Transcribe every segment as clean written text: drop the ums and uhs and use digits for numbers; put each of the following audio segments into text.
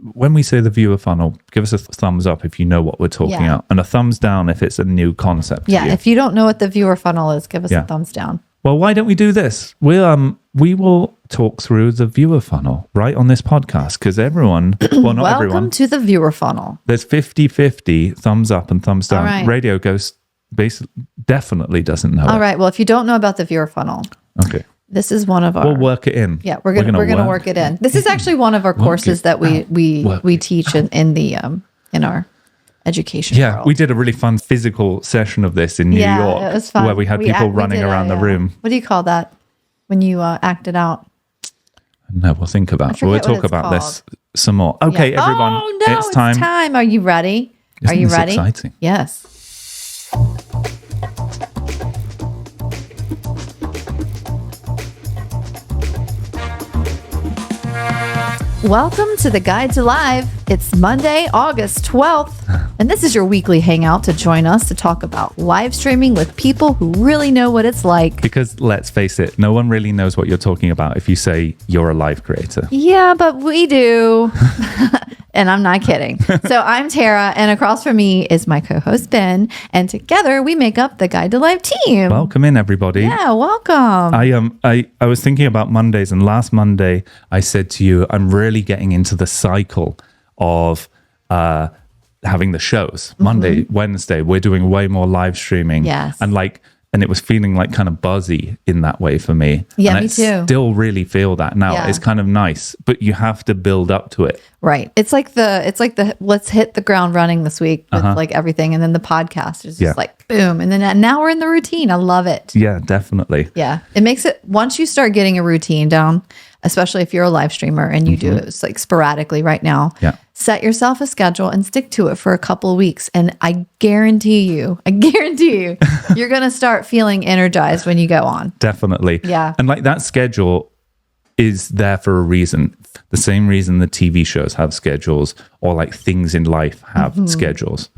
when we say the viewer funnel, give us a thumbs up if you know what we're talking about, and a thumbs down if it's a new concept. Yeah, if you don't know what the viewer funnel is, give us a thumbs down. Well, why don't we do this? We will talk through the viewer funnel right on this podcast because everyone, well, not Welcome everyone. to the viewer funnel. There's 50-50 thumbs up and thumbs down. Right. Radio Ghost definitely doesn't know. All it. right. Well, if you don't know about the viewer funnel, Okay. this is one of our. We'll work it in. Yeah, we're gonna work it in. This is actually one of our courses that we teach in our education. Yeah, world. we did a really fun physical session of this in New York, it was fun. where we had people running around the room. What do you call that when you act it out? No, we'll think about it. We'll talk about this some more. Okay, Yeah. everyone, Oh no, it's time. Are you ready? Isn't Are you this ready? exciting? Yes. Welcome to the Guide to Live. It's Monday, August 12th, and this is your weekly hangout to join us to talk about live streaming with people who really know what it's like. Because let's face it, no one really knows what you're talking about if you say you're a live creator. Yeah, but we do. And I'm not kidding. So I'm Tara, and across from me is my co-host Ben, and together we make up the Guide to Live team. Welcome in, everybody. Yeah, welcome. I was thinking about Mondays, and last Monday I said to you, I'm really getting into the cycle of having the shows. Monday, Wednesday, we're doing way more live streaming. Yes. And it was feeling like kind of buzzy in that way for me. Yeah, and me too. I still really feel that now. Yeah. It's kind of nice, but you have to build up to it. Right. It's like the let's hit the ground running this week with like everything, and then the podcast is just like boom, and then now we're in the routine. I love it. Yeah, definitely. Yeah, it makes it once you start getting a routine down, especially if you're a live streamer and you do it like sporadically right now. Yeah. Set yourself a schedule and stick to it for a couple of weeks, and I guarantee you, you're gonna start feeling energized when you go on. Definitely. Yeah. And like that schedule is there for a reason. The same reason the TV shows have schedules or like things in life have schedules.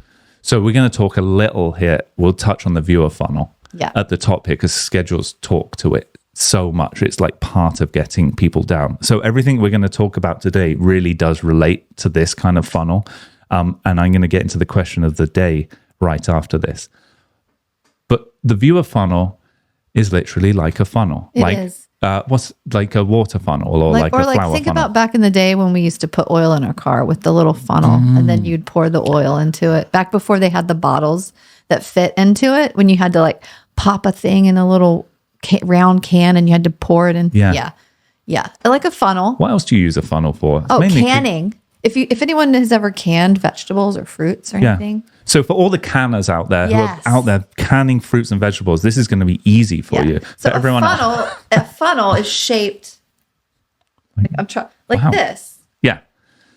So we're going to talk a little here. We'll touch on the viewer funnel at the top here because schedules talk to it so much. It's like part of getting people down. So everything we're going to talk about today really does relate to this kind of funnel. And I'm going to get into the question of the day right after this. But the viewer funnel is literally like a funnel. It is. What's like a water funnel or like a flower think funnel? about back in the day when we used to put oil in our car with the little funnel and then you'd pour the oil into it. Back before they had the bottles that fit into it, when you had to like pop a thing in a little round can and you had to pour it in. Yeah. Like a funnel. What else do you use a funnel for? It's Oh, mainly canning. If anyone has ever canned vegetables or fruits or anything. So for all the canners out there Yes. who are out there canning fruits and vegetables, this is going to be easy for you. So But everyone else, a funnel is shaped like Wow. this. yeah.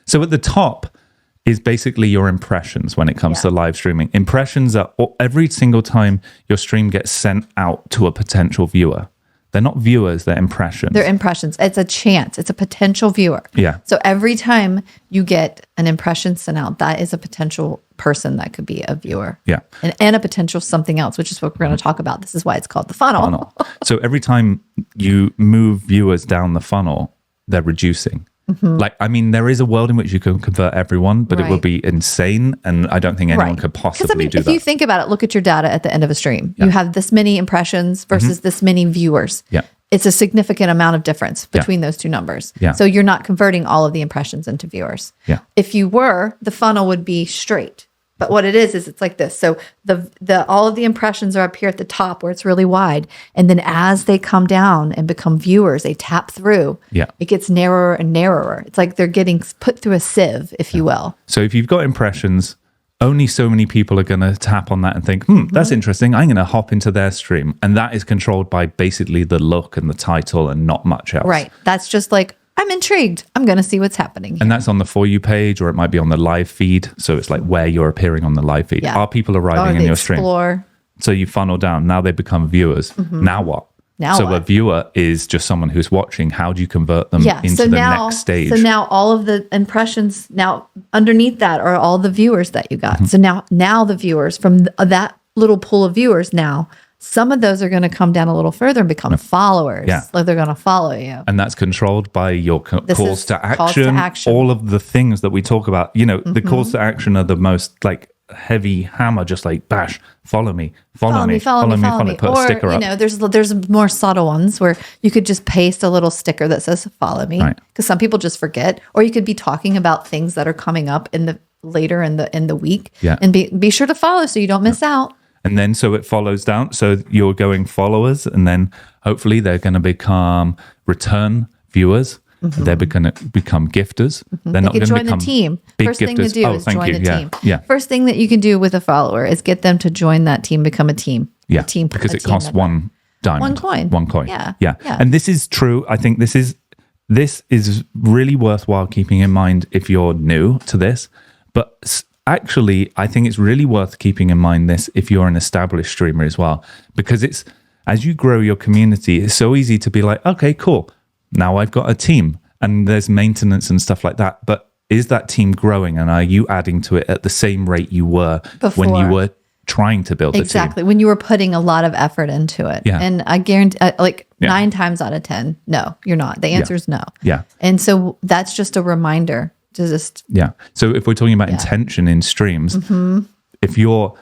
So at the top is basically your impressions when it comes to live streaming. Impressions are every single time your stream gets sent out to a potential viewer. They're not viewers, they're impressions. They're impressions. It's a chance. It's a potential viewer. Yeah. So every time you get an impression sent out, that is a potential person that could be a viewer. Yeah. And a potential something else, which is what we're going to talk about. This is why it's called the funnel. Funnel. So every time you move viewers down the funnel, they're reducing. Like, I mean, there is a world in which you can convert everyone, but it would be insane. And I don't think anyone could possibly do if that. you think about it, look at your data at the end of a stream. You have this many impressions versus this many viewers. Yeah. It's a significant amount of difference between those two numbers. Yeah. So you're not converting all of the impressions into viewers. Yeah. If you were, the funnel would be straight. But what it is it's like this. So the all of the impressions are up here at the top where it's really wide. And then as they come down and become viewers, they tap through. Yeah. It gets narrower and narrower. It's like they're getting put through a sieve, if you will. So if you've got impressions, only so many people are going to tap on that and think, that's interesting. I'm going to hop into their stream. And that is controlled by basically the look and the title and not much else. Right. That's just like, I'm intrigued. I'm going to see what's happening here. And that's on the For You page, or it might be on the live feed. So it's like where you're appearing on the live feed. Yeah. Are people Or arriving in the your stream? explore. So you funnel down. Now they become viewers. Now what? Now so what? a viewer is just someone who's watching. How do you convert them into So the now, next stage? So now all of the impressions, now underneath that are all the viewers that you got. So now the viewers from that little pool of viewers now Some of those are going to come down a little further and become followers. Yeah. Like they're going to follow you. And that's controlled by your This calls is to calls to action, action. all of the things that we talk about. You know, the calls to action are the most like heavy hammer, just like bash, follow me, follow me, put a Or, sticker you up. know, there's more subtle ones where you could just paste a little sticker that says follow me. Right. Because some people just forget. Or you could be talking about things that are coming up in the later in the week. Yeah. And be sure to follow so you don't miss out. And then so it follows down. So you're going followers, and then hopefully they're going to become return viewers. They're going to become gifters. They're not They going could to join the become team. big First thing gifters. to do Oh, is thank join you. the Yeah. team. Yeah. First thing that you can do with a follower is get them to join that team, become a team. Yeah, A team, because a it team costs member. one diamond. One coin. Yeah. Yeah. And this is true. I think this is really worthwhile keeping in mind if you're new to this. But actually, I think it's really worth keeping in mind this if you're an established streamer as well, because it's as you grow your community, it's so easy to be like, okay, cool. Now I've got a team and there's maintenance and stuff like that. But is that team growing, and are you adding to it at the same rate you were when you Before. were trying to build a team? Exactly. When you were putting a lot of effort into it. Yeah. And I guarantee, Yeah. 9 times out of 10, no, you're not. The answer is no. Yeah. And so that's just a reminder to just, Yeah. So if we're talking about intention in streams, Mm-hmm. if you're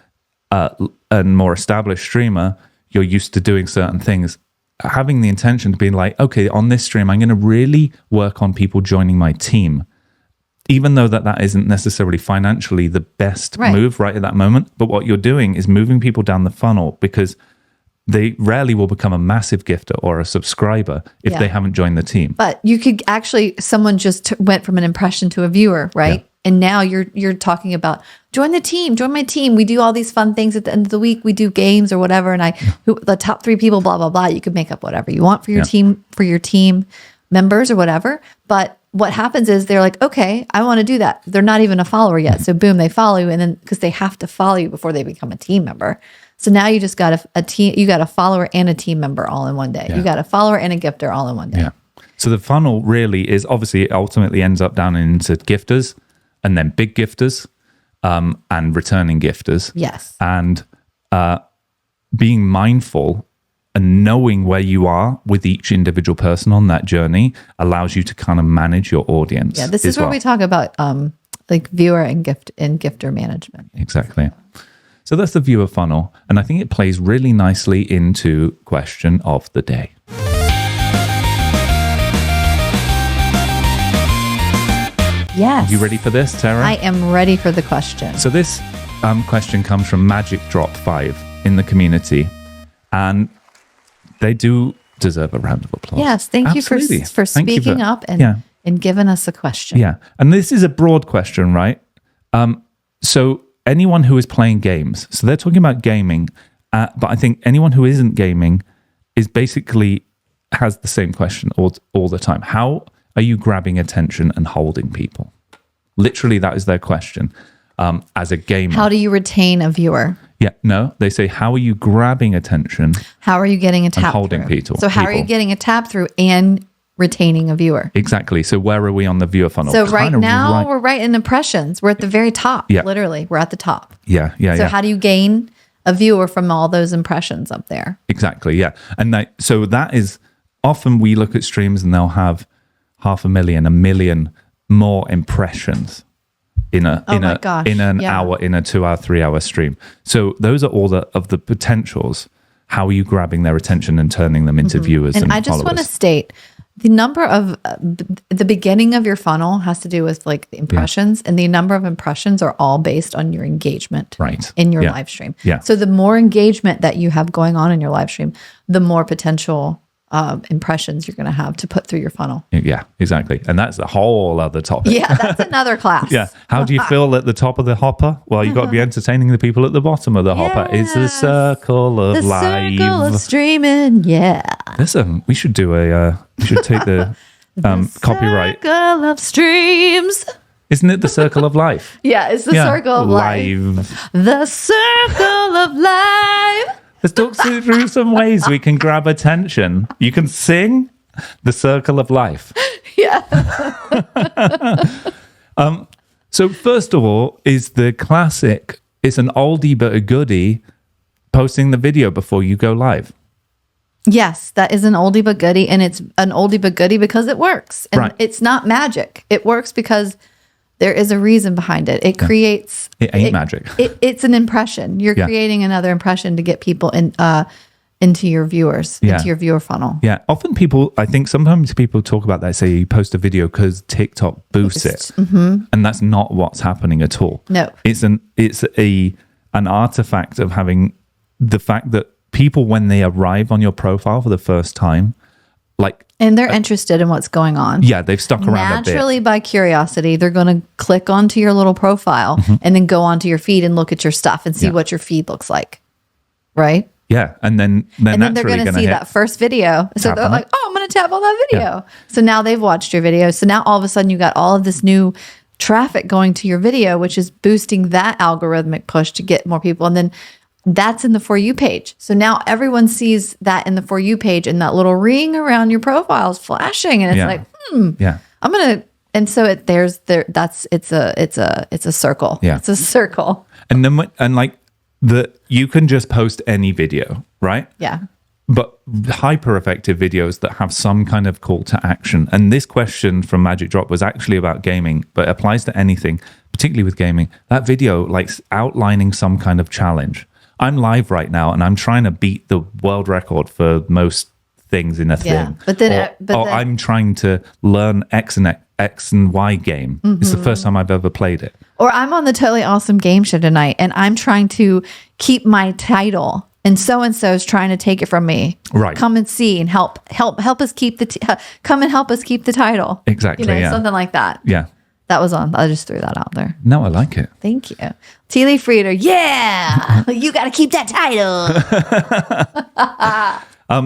a more established streamer, you're used to doing certain things. Having the intention to be like, okay, on this stream, I'm going to really work on people joining my team, even though that isn't necessarily financially the best Right. move right at that moment. But what you're doing is moving people down the funnel, because they rarely will become a massive gifter or a subscriber if Yeah. they haven't joined the team. but you could actually, someone just went from an impression to a viewer, right? Yeah. And now you're talking about join the team, join my team. We do all these fun things at the end of the week. We do games or whatever. And the top 3 people, blah, blah, blah. You could make up whatever you want for your team members or whatever. But what happens is they're like, okay, I want to do that. They're not even a follower yet. So boom, they follow you. And then because they have to follow you before they become a team member. So now you just got a team, you got a follower and a team member all in one day. Yeah. You got a follower and a gifter all in one day. Yeah. So the funnel really is, obviously it ultimately ends up down into gifters, and then big gifters, and returning gifters. Yes. And being mindful and knowing where you are with each individual person on that journey allows you to kind of manage your audience. Yeah. This as is where well. we talk about like viewer and gifter management. Exactly. So that's the viewer funnel. And I think it plays really nicely into question of the day. Yes. You ready for this, Tara? I am ready for the question. So this question comes from Magic Drop 5 in the community, and they do deserve a round of applause. Yes. Thank Absolutely. you for Thank you speaking up and giving us a question. Yeah. And this is a broad question, right? So anyone who is playing games, so they're talking about gaming, but I think anyone who isn't gaming is basically has the same question all the time. How are you grabbing attention and holding people? Literally, that is their question. As a gamer. How do you retain a viewer? Yeah, no, they say, how are you grabbing attention? How are you getting a tap holding through? people- So how are you people. getting a tap through and retaining a viewer? Exactly. So where are we on the viewer funnel? So right Kinda now we're right in impressions. We're at the very top. Yeah. Literally, we're at the top. Yeah. So how do you gain a viewer from all those impressions up there? Exactly. Yeah. And so that is often we look at streams and they'll have 500,000, 1 million more impressions in an Yeah. hour, in a 2 hour, 3 hour stream. So those are all of the potentials. How are you grabbing their attention and turning them into viewers and I just followers? want to state the number of the beginning of your funnel has to do with like the impressions, and the number of impressions are all based on your engagement Right. in your Yeah. live stream. Yeah. So the more engagement that you have going on in your live stream, the more potential impressions you're going to have to put through your funnel. Yeah, exactly. And that's a whole other topic. Yeah, that's another class. Yeah. How do you feel at the top of the hopper? Well, you've got to be entertaining the people at the bottom of the hopper. It's a Yes. circle of The life. circle of streaming. Yeah. We should do we should take the copyright. Circle of streams. Isn't it the circle of life? Yeah, it's the circle of life. The circle of life. Let's talk through some ways we can grab attention. You can sing the circle of life. Yeah. So first of all is the classic, it's an oldie but a goodie, posting the video before you go live. Yes, that is an oldie but goodie, and it's an oldie but goodie because it works. And Right. it's not magic. It works because there is a reason behind it. It creates It ain't magic. It's an impression. You're Yeah. creating another impression to get people into your viewers, Yeah. into your viewer funnel. Yeah, often I think sometimes people talk about that, say you post a video because TikTok boosts it. And that's not what's happening at all. No. It's an artifact of having the fact that people, when they arrive on your profile for the first time, like, And they're interested in what's going on. yeah, they've stuck around a bit. Naturally, by curiosity, they're going to click onto your little profile and then go onto your feed and look at your stuff and see Yeah. what your feed looks like. Right? Yeah, and then And then they're naturally going to see hit. that first video. So Tap they're on like, it. oh, I'm going to tap on that video. So now they've watched your video. So now all of a sudden you got all of this new traffic going to your video, which is boosting that algorithmic push to get more people. And then that's in the For You page. So now everyone sees that in the For You page, and that little ring around your profile is flashing. And it's Yeah. like, Yeah. I'm going to, and so it's a circle. Yeah. It's a circle. And then you can just post any video, right? Yeah. But hyper effective videos that have some kind of call to action. And this question from Magic Drop was actually about gaming, but it applies to anything, particularly with gaming. That video, like outlining some kind of challenge. I'm live right now and I'm trying to beat the world record for most things in a Yeah, thing. but then- or, but then- I'm trying to learn X and Y game. It's the first time I've ever played it. Or I'm on the Totally Awesome Game Show tonight and I'm trying to keep my title, and so is trying to take it from me. Right. Come and see and help us keep come and help us keep the title. Exactly, yeah. Something like that. Yeah. That was on. I just threw that out there. No, I like it. Thank you. T. Lee Frieder. Yeah. You got to keep that title.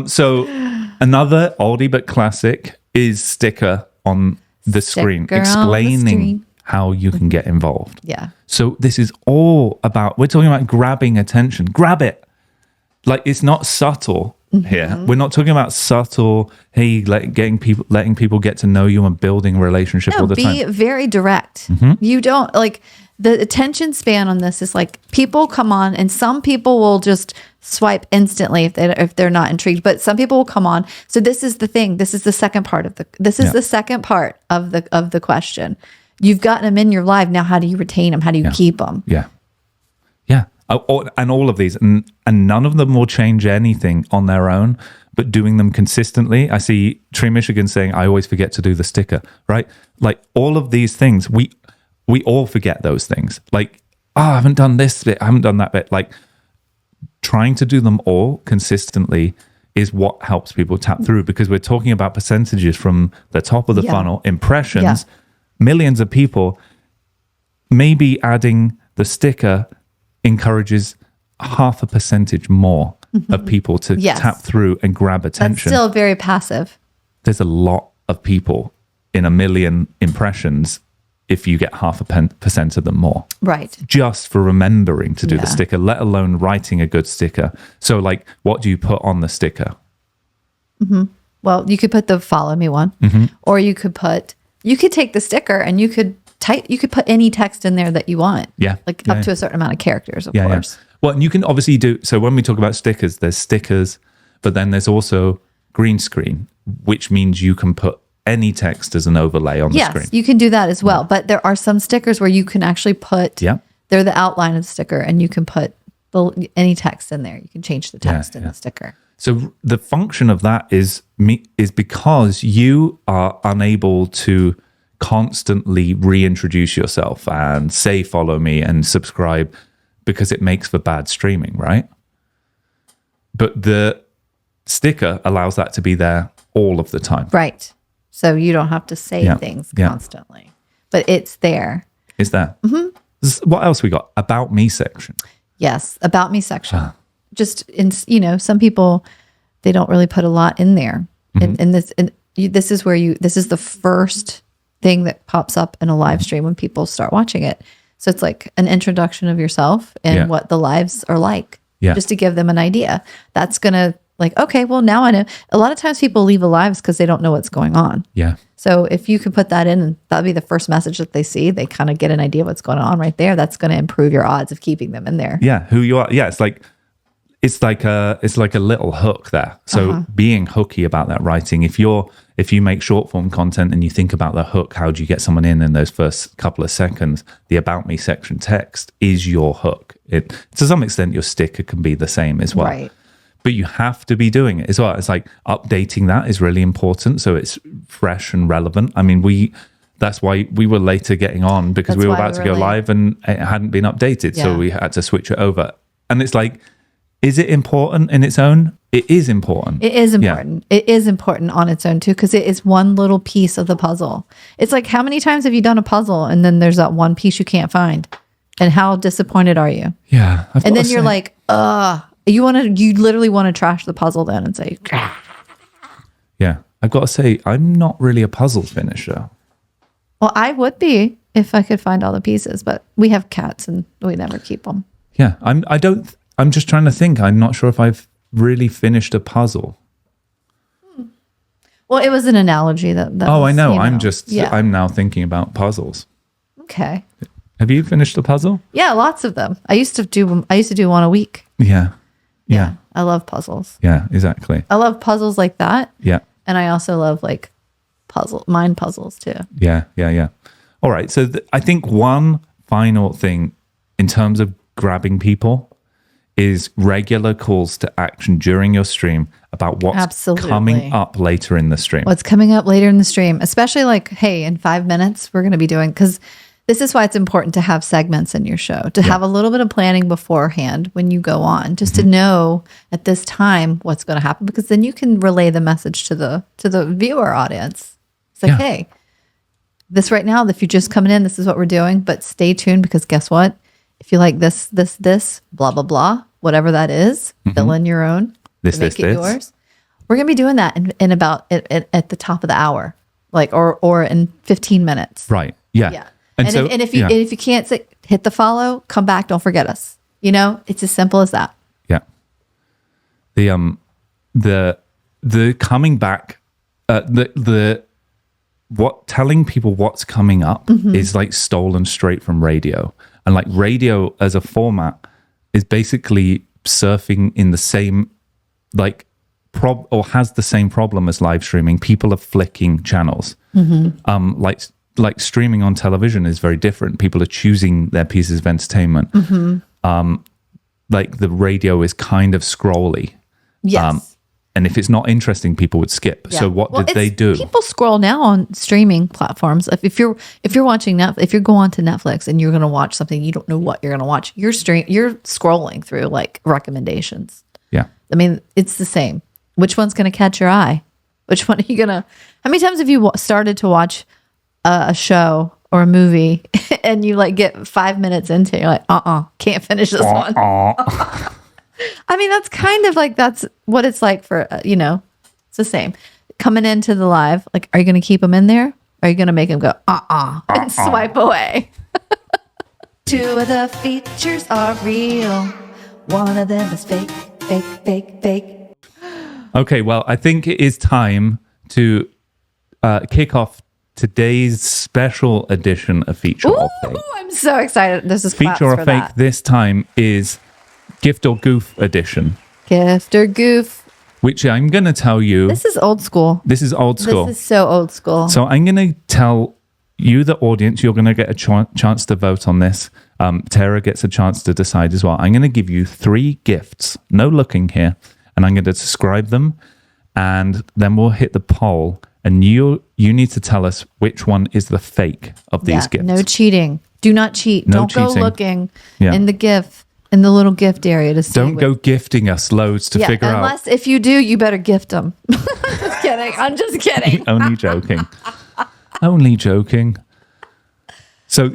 So another oldie but classic is sticker on the screen, Sticker on the explaining screen. how you can get involved. Yeah. So this is all about, we're talking about grabbing attention. Grab it. Like, it's not subtle here. We're not talking about subtle, hey, like letting people get to know you and building a relationship all the Be time. very direct. You don't like the attention span on this is like people come on and some people will just swipe instantly if they're not intrigued, but some people will come on. So this is the thing. This is the second part of the second part of the question. You've gotten them in your life. Now, how do you retain them? How do you keep them? Yeah. Yeah. And all of these, and none of them will change anything on their own, but doing them consistently. I see Tree Michigan saying, I always forget to do the sticker, right? Like all of these things, we all forget those things. Like, I haven't done this bit, I haven't done that bit. Like trying to do them all consistently is what helps people tap through, because we're talking about percentages from the top of the funnel, impressions, millions of people. Maybe adding the sticker encourages 0.5% more of people to tap through and grab That's attention. still very passive. There's a lot of people in 1 million impressions if you get 0.5% of them more. Right. Just for remembering to do the Yeah. sticker, let alone writing a good sticker. So like, what do you put on the sticker? Well, you could put the follow me one, or you could take the sticker and you could put any text in there that you want. Yeah. Like Yeah, up to a certain amount of characters, of Yeah. course. Well, and you can obviously do, so when we talk about stickers, there's stickers, but then there's also green screen, which means you can put any text as an overlay on the Yes, screen. you can do that as well. But there are some stickers where you can actually put, Yeah. they're the outline of the sticker, and you can put any text in there. You can change the text in the sticker. So the function of that is because you are unable to constantly reintroduce yourself and say follow me and subscribe, because it makes for bad streaming, right? But the sticker allows that to be there all of the time. Right. So you don't have to say Yeah. things Yeah. constantly, but it's there. Is there? What else we got? About me section. Yes. About me section. Just in, some people, they don't really put a lot in there. And this is the first thing that pops up in a live stream when people start watching it. So it's like an introduction of yourself and what the lives are like, just to give them an idea. That's going to okay, well, now I know. A lot of times people leave the lives because they don't know what's going on. Yeah. So if you could put that in, and that'd be the first message that they see, they kind of get an idea of what's going on right there. That's going to improve your odds of keeping them in there. Yeah. Who you are. Yeah. It's like, it's like a little hook there. So being hooky about that writing, if you make short form content and you think about the hook, how do you get someone in those first couple of seconds? The about me section text is your hook. It, to some extent, your sticker can be the same as well. Right. But you have to be doing it as well. It's like updating that is really important, so it's fresh and relevant. I mean, that's why we were later getting on, because we were about to go live and it hadn't been updated, so we had to switch it over. And it's like, is it important in its own? It is important. It is important. It is important on its own too, because it is one little piece of the puzzle. It's like, how many times have you done a puzzle and then there's that one piece you can't find? And how disappointed are you? Yeah. And then you're like, you literally want to trash the puzzle then and say, yeah, I've got to say, I'm not really a puzzle finisher. well, I would be if I could find all the pieces, but we have cats and we never keep them. Yeah, I'm just trying to think. I'm not sure if I've really finished a puzzle. Well, it was an analogy that Oh, was, I know. Yeah. I'm now thinking about puzzles. Okay. Have you finished a puzzle? Yeah, lots of them. I used to do one a week. Yeah. Yeah. I love puzzles. Yeah, exactly. I love puzzles like that. Yeah. And I also love like mind puzzles too. Yeah. All right. So I think one final thing in terms of grabbing people is regular calls to action during your stream about what's coming up later in the stream. What's coming up later in the stream, especially like, hey, in 5 minutes, we're going to be doing, because this is why it's important to have segments in your show, to have a little bit of planning beforehand when you go on, just to know at this time what's going to happen, because then you can relay the message to the viewer audience. It's like, hey, this right now, if you're just coming in, this is what we're doing, but stay tuned, because guess what? If you like this, blah, blah, blah, whatever that is, fill in your own, make it yours. We're going to be doing that in about at the top of the hour, like, or in 15 minutes. Right. Yeah. Yeah. And if you can't hit the follow, come back. Don't forget us. It's as simple as that. Yeah. The coming back, telling people what's coming up is like stolen straight from radio. And like radio as a format is basically surfing in the same or has the same problem as live streaming. People are flicking channels. Like streaming on television is very different. People are choosing their pieces of entertainment. Like the radio is kind of scrolly. Yes. And if it's not interesting, people would skip. Yeah. So what did they do? People scroll now on streaming platforms. If you're watching if you go onto Netflix and you're going to watch something, you don't know what you're going to watch. You're scrolling through like recommendations. Yeah. I mean, it's the same. Which one's going to catch your eye? Which one are you gonna? How many times have you started to watch a show or a movie and you like get 5 minutes into it, you're like, can't finish this one. I mean, that's kind of like, that's what it's like for, it's the same. Coming into the live, like, are you going to keep them in there? Or are you going to make them go, and swipe away? 2 of the features are real. 1 of them is fake, fake, fake, fake. Okay, well, I think it is time to kick off today's special edition of Feature or Fake. I'm so excited. This is Feature or Fake that. This time is Gift or Goof edition. Gift or Goof. Which I'm going to tell you. This is old school. This is old school. This is so old school. So I'm going to tell you, the audience, you're going to get a chance to vote on this. Tara gets a chance to decide as well. I'm going to give you 3 gifts. No looking here. And I'm going to describe them. And then we'll hit the poll. And you need to tell us which one is the fake of these gifts. No cheating. Do not cheat. No Don't cheating. go looking in the little gift area to see. Don't go gifting us loads to figure out. Unless if you do, you better gift them. I'm just kidding. Only joking. Only joking. So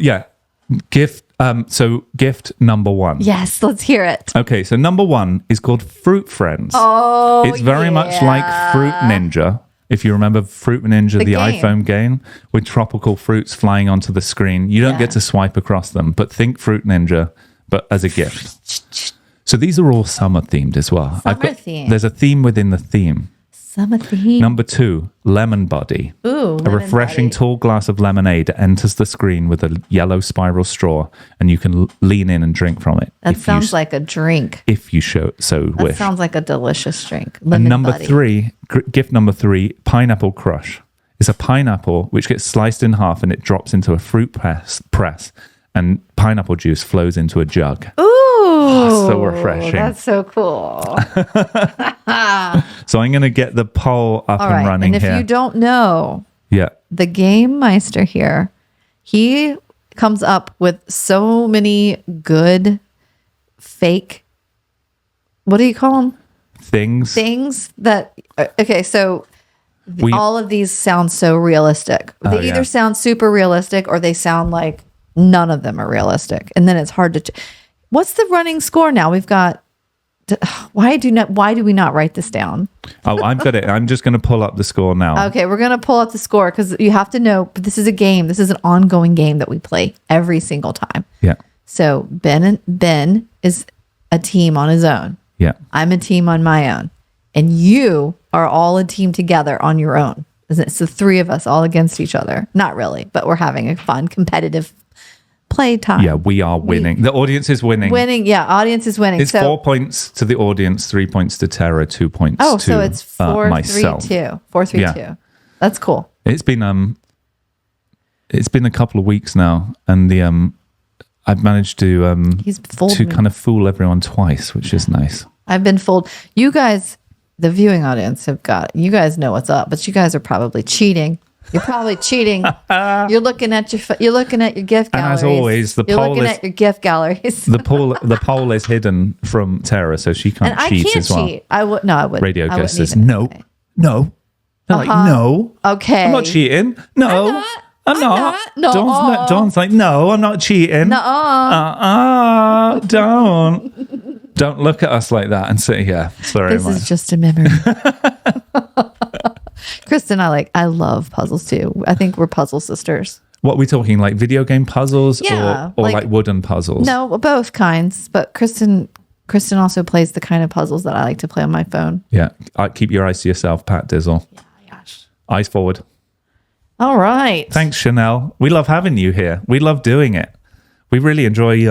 gift. So gift number 1. Yes, let's hear it. Okay, so number 1 is called Fruit Friends. Oh, it's very much like Fruit Ninja. If you remember Fruit Ninja, the iPhone game with tropical fruits flying onto the screen, you don't get to swipe across them, but think Fruit Ninja, but as a gift. So these are all summer themed as well. Summer theme. There's a theme within the theme. Some a theme. Number 2, lemon buddy. Ooh, A refreshing tall glass of lemonade enters the screen with a yellow spiral straw, and you can lean in and drink from it. That sounds like a drink. If you so That wish. sounds like a delicious drink. And Lemon number buddy. 3, gift number 3, pineapple crush. It's a pineapple which gets sliced in half and it drops into a fruit press and pineapple juice flows into a jug. Ooh, so refreshing. That's so cool. So I'm going to get the poll up All and right. running And if here. you don't know, Yeah. the Game Meister here, he comes up with so many good fake, what do you call them? Things that, okay, so all of these sound so realistic. They either sound super realistic or they sound like none of them are realistic. And then it's hard to, what's the running score now? We've got, why do we not write this down? Oh, I've got it. I'm just going to pull up the score now. Okay, we're going to pull up the score because you have to know, but this is a game. This is an ongoing game that we play every single time. Yeah. So Ben is a team on his own. Yeah. I'm a team on my own. And you are all a team together on your own. It's the three of us all against each other. Not really, but we're having a fun, competitive play time. Yeah, we are winning. The audience is winning. Winning, yeah, audience is winning. It's 4 points to the audience, 3 points to Tara, 2 points to so it's 4-3-2. myself. 4-3-2. Yeah. That's cool. It's been a couple of weeks now, and I've managed to He's fooled to me. kind of fool everyone twice, which is nice. I've been fooled. You guys, the viewing audience, you guys know what's up, but you guys are probably cheating. You're probably cheating. You're looking at your gift galleries. And as always, the you're poll looking is at your gift galleries. the poll is hidden from Tara, so she can't And I cheat can't as well. cheat. I wouldn't. Radio I guest wouldn't says even no, say. no. They're like no. Okay. I'm not cheating. No, I'm not. No. Dawn's like, no, I'm not cheating. Don't look at us like that and say, yeah, sorry. This is just a memory. Kristen, I love puzzles too. I think we're puzzle sisters. What are we talking, like video game puzzles Yeah, or like- like wooden puzzles? No, both kinds. But Kristen also plays the kind of puzzles that I like to play on my phone. Yeah. Keep your eyes to yourself, Pat Dizzle. Gosh. Eyes forward. All right. Thanks, Chanel. We love having you here. We love doing it. We really enjoy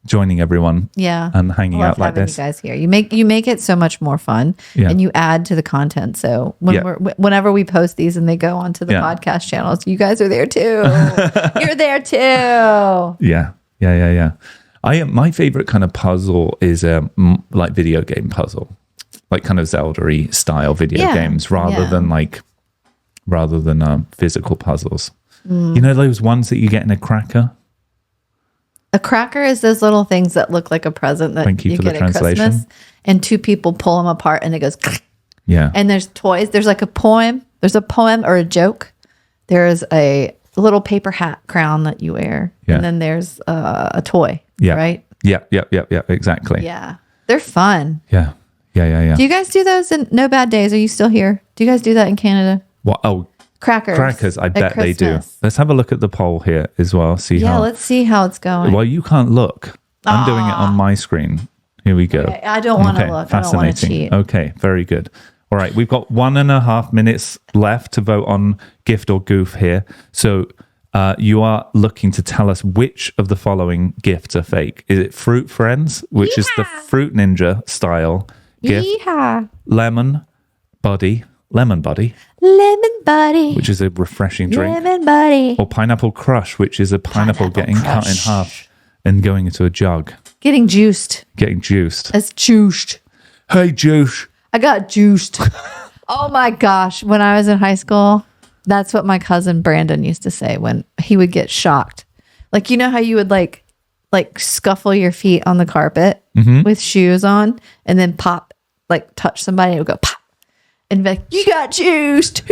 joining everyone. Yeah. And hanging I love out like having this. You guys here. You make it so much more fun, Yeah. and you add to the content. So Yeah. whenever we post these and they go onto the Yeah. podcast channels, you guys are there too. You're there too. Yeah. My favorite kind of puzzle is like video game puzzle, like kind of Zelda-y style video Yeah, games rather yeah. than physical puzzles. Mm. You know those ones that you get in a cracker? A cracker is those little things that look like a present that Thank you for the get at translation. Christmas, and two people pull them apart, and it goes. Yeah. And there's toys. There's like a poem. There's a poem or a joke. There's a little paper hat crown that you wear, Yeah. and then there's a toy. Yeah. Right. Yeah. Exactly. Yeah, they're fun. Yeah. Do you guys do those in No Bad Days? Are you still here? Do you guys do that in Canada? What? Oh, Crackers. I at bet they do. Christmas. Let's have a look at the poll here as well. See Yeah, how. let's see how it's going. Well, you can't look. I'm doing it on my screen. Here we go. I don't want to look. I don't want to cheat. Okay, very good. All right, we've got 1.5 minutes left to vote on gift or goof here. So you are looking to tell us which of the following gifts are fake. Is it Fruit Friends, which is the Fruit Ninja style gift? Yeehaw. Lemon Buddy, Lemon Buddy. which is a refreshing drink. Lemon Buddy. Or Pineapple Crush, which is a pineapple getting cut in half and going into a jug, Getting juiced. getting juiced. It's juiced. Hey, juice. I got juiced. Oh my gosh. When I was in high school, that's what my cousin Brandon used to say when he would get shocked. Like, you know how you would like scuffle your feet on the carpet with shoes on and then pop, like touch somebody and it would go pop. And be like, you got juiced.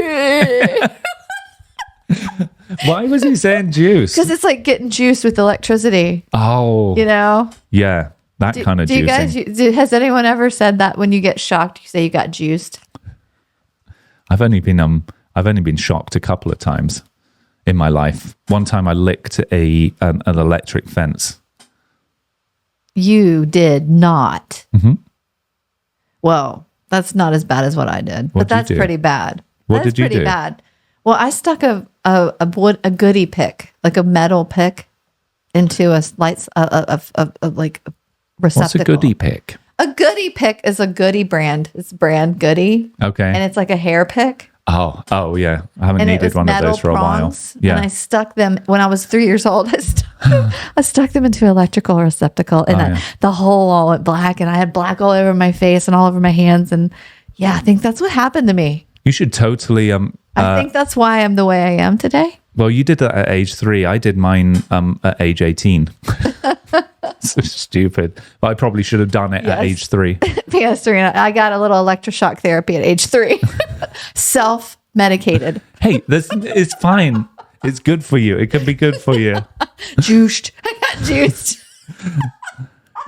Why was he saying juice? Because it's like getting juiced with electricity, Oh, you know? yeah, that kind of Do you juicing. guys, has anyone ever said that when you get shocked, you say you got juiced? I've only been shocked a couple of times in my life. One time I licked an electric fence. You did not. Mm-hmm. Whoa. That's not as bad as what I did, but What'd you that's do? pretty bad. What That's did you pretty do? bad. Well, I stuck a goodie pick, like a metal pick, into a lights like a receptacle. What's a goodie pick? A goodie pick is a goodie brand. It's brand Goodie, Okay. and it's like a hair pick. Oh yeah. I haven't And it needed was one of metal those for a prongs. while. Yeah. And I stuck them when I was 3 years old. I stuck them into an electrical receptacle, and yeah. the hole all went black, and I had black all over my face and all over my hands. And yeah, I think that's what happened to me. You should totally I think that's why I'm the way I am today. well, you did that at age 3. I did mine at age 18. So stupid. But I probably should have done it at Yes. age 3. Yes, Serena, I got a little electroshock therapy at age 3. Self-medicated. Hey, it's fine. It's good for you. It can be good for you. Juiced. I got juiced.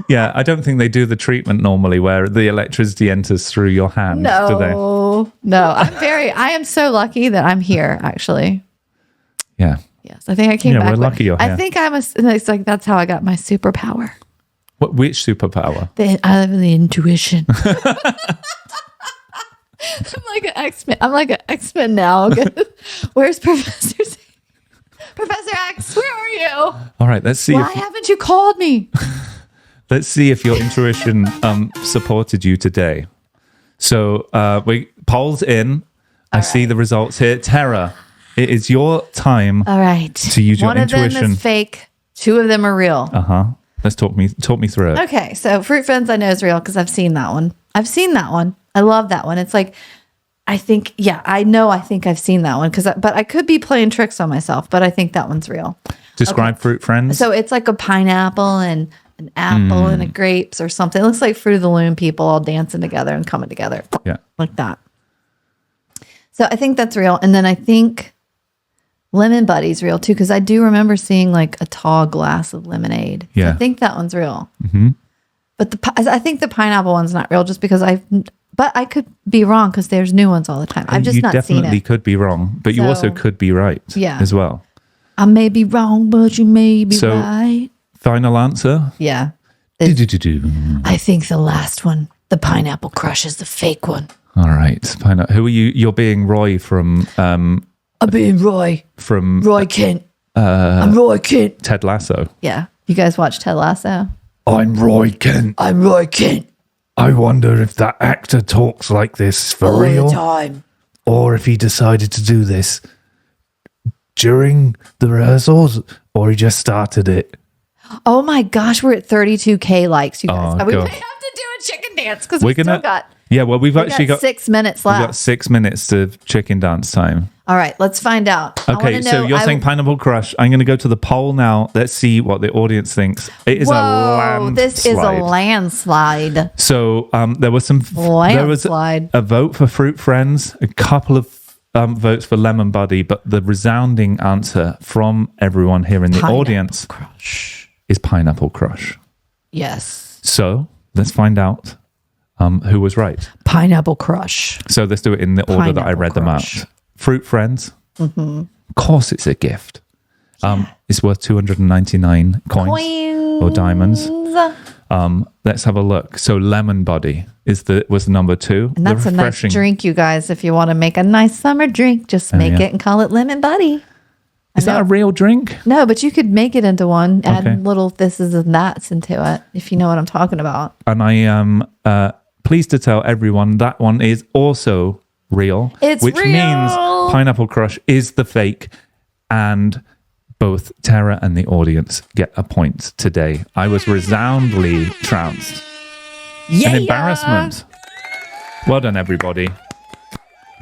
Yeah, I don't think they do the treatment normally where the electricity enters through your hands, do they? No. I am so lucky that I'm here, actually. Yeah. Yes, I think I came Yeah, back. we're lucky you're I here. think it's like that's how I got my superpower. Which superpower? I have the intuition. I'm like an X-Men. I'm like an X-Men now. Where's Professor Z? Professor X, where are you? All right, let's see. Why haven't you called me? Let's see if your intuition supported you today. So polls in. I see the results here. Tara, it is your time. All right. To use your One of them intuition. is fake. 2 of them are real. Let's talk me through it. Okay, so Fruit Friends I know is real because I've seen that one. I love that one. It's like, I think I've seen that one but I could be playing tricks on myself, but I think that one's real. Describe Fruit Friends. So it's like a pineapple and an apple and a grapes or something. It looks like Fruit of the Loom people all dancing together and coming together Yeah. like that. So I think that's real. And then I think Lemon Buddy's real too, because I do remember seeing like a tall glass of lemonade. So Yeah. I think that one's real. Mm-hmm. But I think the pineapple one's not real just because but I could be wrong because there's new ones all the time. I've just you not seen definitely it. could be wrong, but you also So- could be right Yeah. as well. I may be wrong, but you may be So- right. Final answer? Yeah. Do-do-do-do. I think the last one, the Pineapple Crush, is the fake one. All right. Who are you? You're being Roy from I'm being Roy Kent. I'm Roy Kent. Ted Lasso. Yeah. You guys watch Ted Lasso? I'm Roy Kent. I'm Roy Kent. I wonder if that actor talks like this for All real, the time. or if he decided to do this during the rehearsals, or he just started it. Oh my gosh, we're at 32K likes, you guys. Oh, We may God. have to do a chicken dance because We're we still gonna. got We've actually got 6 minutes we've got left. 6 minutes to chicken dance time. All right, let's find out. I Okay, wanna so know- you're saying Pineapple Crush. I'm going to go to the poll now. Let's see what the audience thinks. It is a landslide. This is a landslide. So there was Landslide. a vote for Fruit Friends, a couple of votes for Lemon Buddy, but the resounding answer from everyone here in the Pineapple audience Crush. is Pineapple Crush. Yes. So let's find out who was right. Pineapple Crush. So let's do it in the order that I Pineapple read them Crush. out. Fruit Friends. Mm-hmm. Of course, it's a gift. It's worth 299 coins or diamonds. Let's have a look. So Lemon Buddy was number 2. And that's a nice drink, you guys. If you want to make a nice summer drink, just make yeah. it and call it Lemon Buddy. Is that a real drink? No, but you could make it into one, add Okay. little thises and that's into it, if you know what I'm talking about. And I am pleased to tell everyone that one is also real. It's which real. means Pineapple Crush is the fake, and both Tara and the audience get a point today. I was resoundingly trounced. Yeah. An embarrassment. Well done, everybody.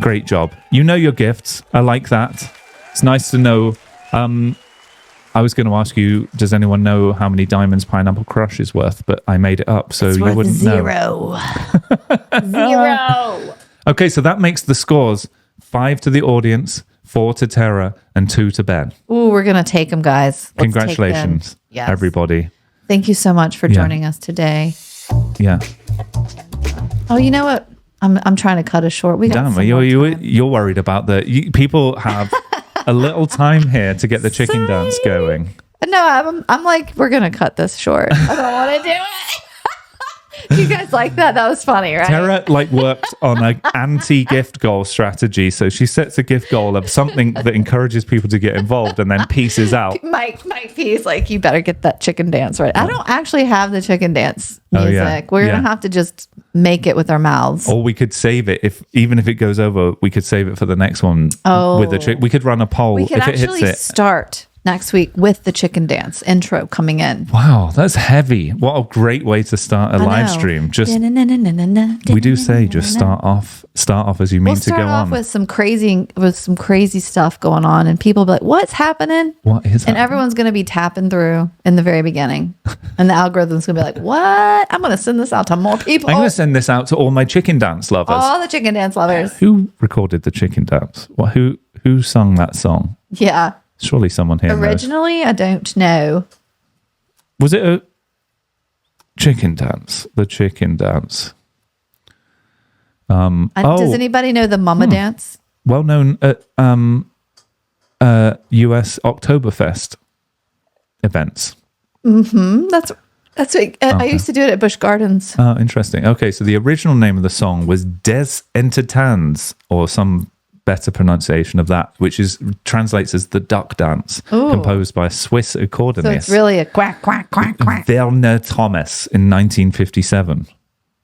Great job. You know your gifts. I like that. It's nice to know. I was going to ask you, does anyone know how many diamonds Pineapple Crush is worth? But I made it up, so you wouldn't know. 0. Okay, so that makes the scores 5 to the audience, 4 to Tara, and 2 to Ben. Ooh, we're going to take them, guys. Let's take them. Congratulations, Yes. everybody. Thank you so much for joining us today. Yeah. Oh, you know what? I'm trying to cut us short. We got Damn, some more time. you're worried about people have a little time here to get the chicken dance going. No, I'm like, we're going to cut this short. I don't want to do it. You guys like that? That was funny, right? Tara like worked on an anti-gift goal strategy. So she sets a gift goal of something that encourages people to get involved and then pieces out. Mike P's like, you better get that chicken dance right. I don't actually have the chicken dance music. Oh, yeah. We're Yeah. gonna have to just make it with our mouths. Or we could save it even if it goes over, we could save it for the next one with the chick. We could run a poll We could if it hits actually it. start next week with the chicken dance intro coming in. Wow, that's heavy. What a great way to start a live stream. Just we do say just start off as you mean We'll to go start off on. with some crazy stuff going on, and people be like, "What's happening?" What is And that? everyone's going to be tapping through in the very beginning, and the algorithm's going to be like, "What? I'm going to send this out to more people." I'm going to send this out to all my chicken dance lovers. All the chicken dance lovers. Who recorded the chicken dance? What? Who sung that song? Yeah. Surely someone here knows. Originally, I don't know. Was it a chicken dance? The chicken dance. Does anybody know the Mama dance? Well known at US Oktoberfest events. That's what, I used to do it at Busch Gardens. Oh, interesting. Okay, so the original name of the song was Des Entertains, or some better pronunciation of that, which translates as the Duck Dance, composed by a Swiss So accordionist, it's really a quack, quack, quack, quack. Werner Thomas, in 1957.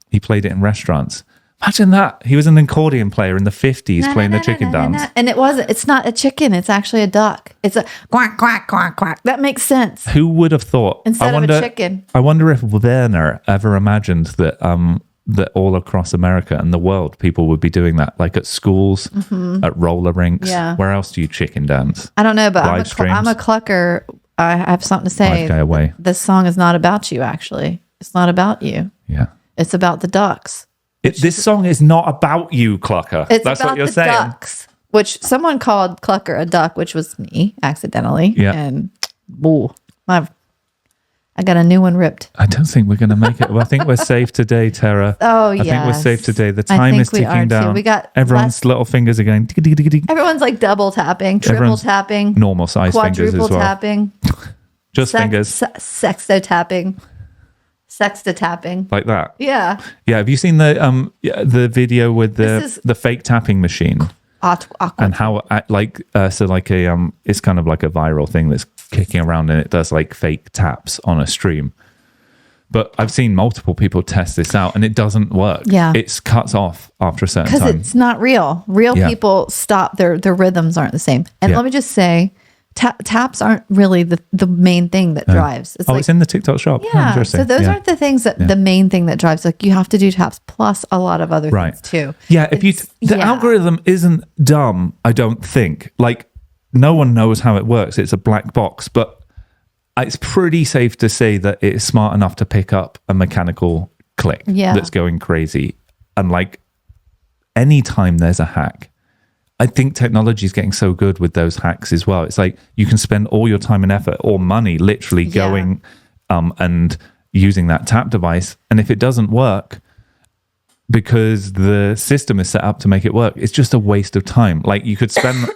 He played it in restaurants. Imagine that. He was an accordion player in the 50s playing the chicken dance. And it's not a chicken. It's actually a duck. It's a quack, quack, quack, quack. That makes sense. Who would have thought? Instead of a chicken. I wonder if Werner ever imagined that that all across America and the world, people would be doing that, like at schools, at roller rinks. Yeah. Where else do you chicken dance? I don't know, but Live streams. I'm a clucker. I have something to say. 5K away. This song is not about you, actually. It's not about you. Yeah. It's about the ducks. This song is not about you, Clucker. It's That's about what you're the saying. ducks, which someone called Clucker a duck, which was me accidentally. Yeah. And I got a new one ripped. I don't think we're going to make it. Well, I think we're safe today, Tara. Oh, I think we're yes. safe today. The I time think is we are ticking too. down. We got Everyone's little fingers are going tick, tick, tick, tick. Everyone's like double tapping, triple Everyone's tapping, normal size fingers quadruple as well. tapping, Just fingers sexto tapping, sexta tapping. like that. Yeah. Yeah. Have you seen the video with This is- the fake tapping machine? And how it's kind of like a viral thing that's kicking around, and it does like fake taps on a stream. But I've seen multiple people test this out, and it doesn't work. Yeah. It cuts off after a certain Because time. it's not real. Real Yeah. people stop. Their rhythms aren't the same. And Yeah. let me just say, taps aren't really the main thing that drives. It's It's in the TikTok shop. Oh, yeah. interesting. So those Yeah. aren't the things that the main thing that drives. Like you have to do taps plus a lot of other Right. things too. Yeah, if the algorithm isn't dumb, I don't think. Like no one knows how it works. It's a black box, but it's pretty safe to say that it's smart enough to pick up a mechanical click that's going crazy. And like anytime there's a hack, I think technology is getting so good with those hacks as well. It's like you can spend all your time and effort or money literally going and using that tap device. And if it doesn't work, because the system is set up to make it work, it's just a waste of time. Like you could spend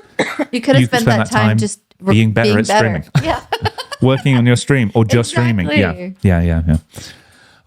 You could have spent that time just being better at streaming. Yeah. Working on your stream or just streaming. Yeah.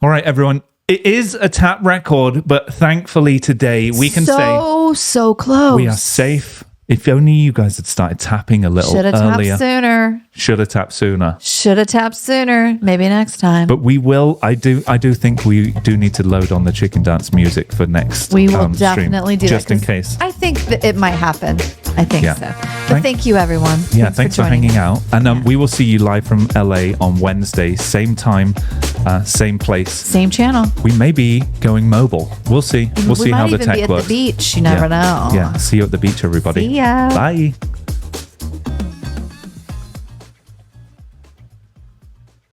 All right, everyone. It is a tap record, but thankfully today we can say so close. we are safe. If only you guys had started tapping a little Should have earlier. tapped sooner. Should have tapped sooner. Should have tapped sooner. Maybe next time. But we will. I do think we do need to load on the chicken dance music for next. We will stream, definitely do just that, in 'cause case. I think that it might happen. I think Yeah. so. But thank you, everyone. Yeah, thanks for joining hanging me. out. And we will see you live from LA on Wednesday, same time, same place. Same channel. We may be going mobile. We'll see. We'll see might how the even tech be at works. the beach. You never know. Yeah. See you at the beach, everybody. See ya. Bye.